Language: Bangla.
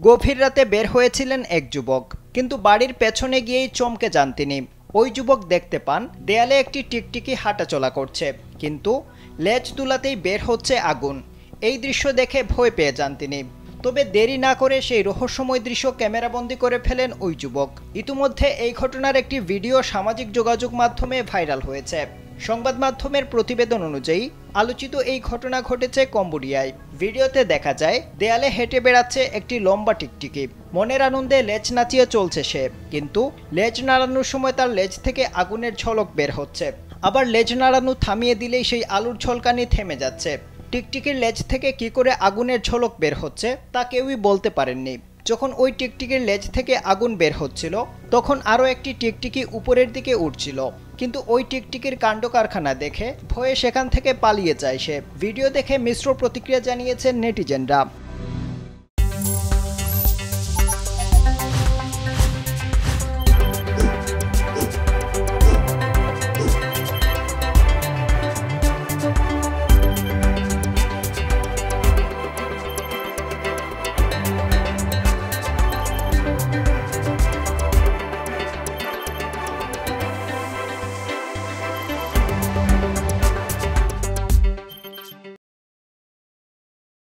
গভীর রাতে বের হয়েছিলেন এক যুবক, কিন্তু বাড়ির পেছনে গিয়েই চমকে যান তিনি। ওই যুবক দেখতে পান দেয়ালে একটি টিকটিকি হাঁটাচলা করছে, কিন্তু লেজ তুলাতেই বের হচ্ছে আগুন। এই দৃশ্য দেখে ভয় পেয়ে যান তিনি। তবে দেরি না করে সেই রহস্যময় দৃশ্য ক্যামেরাবন্দি করে ফেলেন ওই যুবক। ইতিমধ্যে এই ঘটনার একটি ভিডিও সামাজিক যোগাযোগ মাধ্যমে ভাইরাল হয়েছে। সংবাদ মাধ্যমের প্রতিবেদন অনুযায়ী আলোচিত এই ঘটনা ঘটেছে কম্বোডিয়ায়। ভিডিওতে দেখা যায় দেয়ালে হেঁটে বেড়াচ্ছে একটি লম্বা টিকটিকি। মনের আনন্দে লেজ নাচিয়ে চলছে সে, কিন্তু লেজ নাড়ানোর সময় তার লেজ থেকে আগুনের ঝলক বের হচ্ছে। আবার লেজ নাড়ানো থামিয়ে দিলেই সেই আলুর ঝলকানি থেমে যাচ্ছে। টিকটিকির লেজ থেকে কি করে আগুনের ঝলক বের হচ্ছে তা কেউই বলতে পারেননি। যখন ওই টিকটিকির লেজ থেকে আগুন বের হচ্ছিল, তখন আরও একটি টিকটিকি উপরের দিকে উঠছিল, কিন্তু ওই টিকটিকির কাণ্ড কারখানা দেখে ভয়ে সেখান থেকে পালিয়ে যায় সে। ভিডিও দেখে মিশ্র প্রতিক্রিয়া জানিয়েছেন নেটিজেনরা।